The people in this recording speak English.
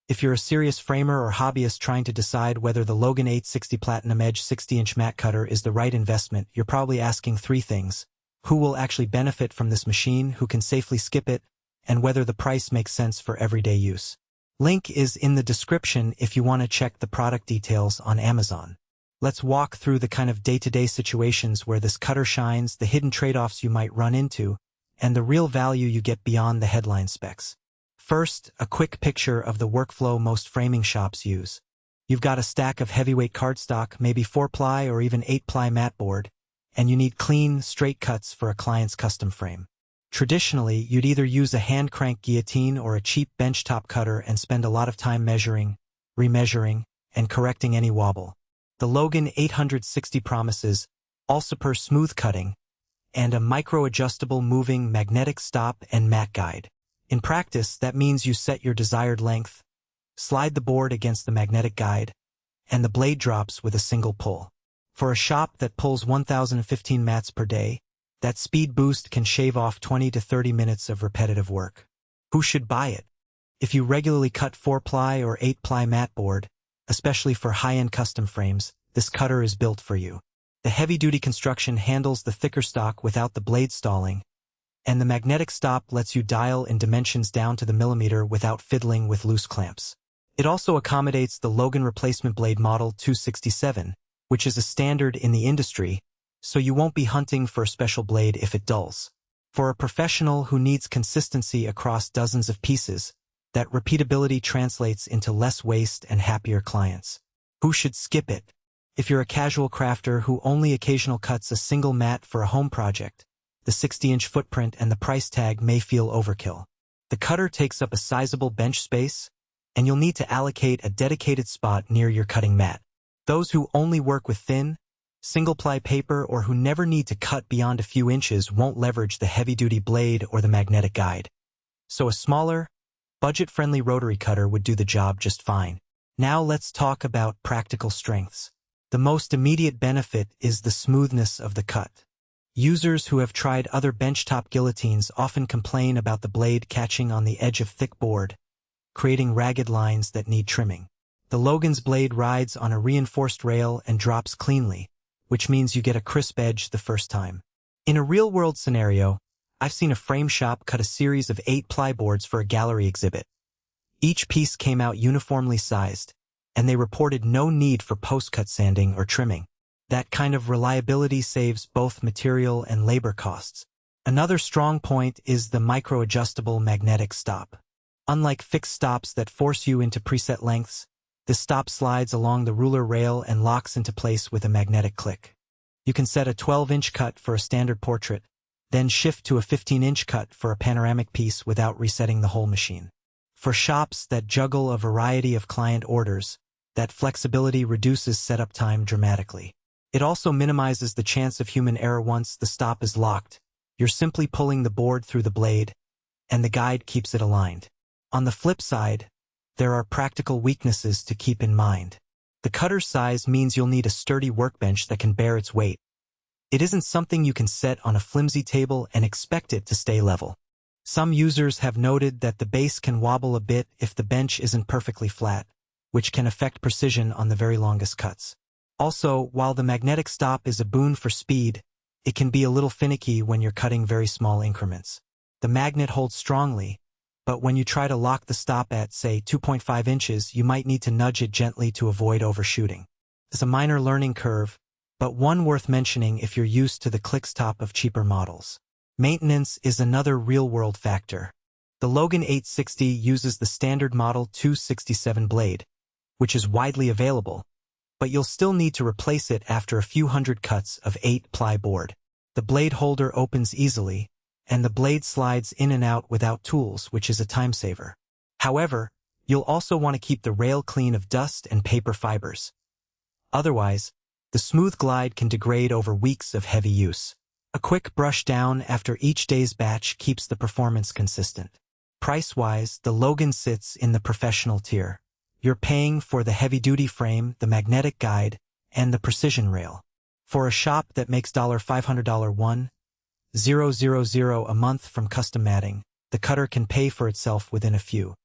If you're a serious framer or hobbyist trying to decide whether the Logan 860 Platinum Edge 60-inch mat cutter is the right investment, you're probably asking three things: who will actually benefit from this machine, who can safely skip it, and whether the price makes sense for everyday use. Link is in the description if you want to check the product details on Amazon. Let's walk through the kind of day-to-day situations where this cutter shines, the hidden trade-offs you might run into, and the real value you get beyond the headline specs. First, a quick picture of the workflow most framing shops use. You've got a stack of heavyweight cardstock, maybe 4-ply or even 8-ply mat board, and you need clean, straight cuts for a client's custom frame. Traditionally, you'd either use a hand-crank guillotine or a cheap benchtop cutter and spend a lot of time measuring, remeasuring, and correcting any wobble. The Logan 860 promises all-super smooth cutting and a micro-adjustable moving magnetic stop and mat guide. In practice, that means you set your desired length, slide the board against the magnetic guide, and the blade drops with a single pull. For a shop that pulls 1,015 mats per day, that speed boost can shave off 20 to 30 minutes of repetitive work. Who should buy it? If you regularly cut 4-ply or 8-ply mat board, especially for high-end custom frames, this cutter is built for you. The heavy-duty construction handles the thicker stock without the blade stalling, and the magnetic stop lets you dial in dimensions down to the millimeter without fiddling with loose clamps. It also accommodates the Logan replacement blade model 267, which is a standard in the industry, so you won't be hunting for a special blade if it dulls. For a professional who needs consistency across dozens of pieces, that repeatability translates into less waste and happier clients. Who should skip it? If you're a casual crafter who only occasionally cuts a single mat for a home project, the 60-inch footprint and the price tag may feel overkill. The cutter takes up a sizable bench space, and you'll need to allocate a dedicated spot near your cutting mat. Those who only work with thin, single-ply paper or who never need to cut beyond a few inches won't leverage the heavy-duty blade or the magnetic guide. So a smaller, budget-friendly rotary cutter would do the job just fine. Now let's talk about practical strengths. The most immediate benefit is the smoothness of the cut. Users who have tried other benchtop guillotines often complain about the blade catching on the edge of thick board, creating ragged lines that need trimming. The Logan's blade rides on a reinforced rail and drops cleanly, which means you get a crisp edge the first time. In a real-world scenario, I've seen a frame shop cut a series of 8-ply boards for a gallery exhibit. Each piece came out uniformly sized, and they reported no need for post-cut sanding or trimming. That kind of reliability saves both material and labor costs. Another strong point is the micro-adjustable magnetic stop. Unlike fixed stops that force you into preset lengths, the stop slides along the ruler rail and locks into place with a magnetic click. You can set a 12-inch cut for a standard portrait, then shift to a 15-inch cut for a panoramic piece without resetting the whole machine. For shops that juggle a variety of client orders, that flexibility reduces setup time dramatically. It also minimizes the chance of human error once the stop is locked. You're simply pulling the board through the blade, and the guide keeps it aligned. On the flip side, there are practical weaknesses to keep in mind. The cutter's size means you'll need a sturdy workbench that can bear its weight. It isn't something you can set on a flimsy table and expect it to stay level. Some users have noted that the base can wobble a bit if the bench isn't perfectly flat, which can affect precision on the very longest cuts. Also, while the magnetic stop is a boon for speed, it can be a little finicky when you're cutting very small increments. The magnet holds strongly, but when you try to lock the stop at, say, 2.5 inches, you might need to nudge it gently to avoid overshooting. It's a minor learning curve, but one worth mentioning if you're used to the click stop of cheaper models. Maintenance is another real-world factor. The Logan 860 uses the standard model 267 blade, which is widely available, but you'll still need to replace it after a few hundred cuts of 8-ply board. The blade holder opens easily, and the blade slides in and out without tools, which is a time saver. However, you'll also want to keep the rail clean of dust and paper fibers. Otherwise, the smooth glide can degrade over weeks of heavy use. A quick brush down after each day's batch keeps the performance consistent. Price-wise, the Logan sits in the professional tier. You're paying for the heavy-duty frame, the magnetic guide, and the precision rail. For a shop that makes $500 a month from custom matting, the cutter can pay for itself within a few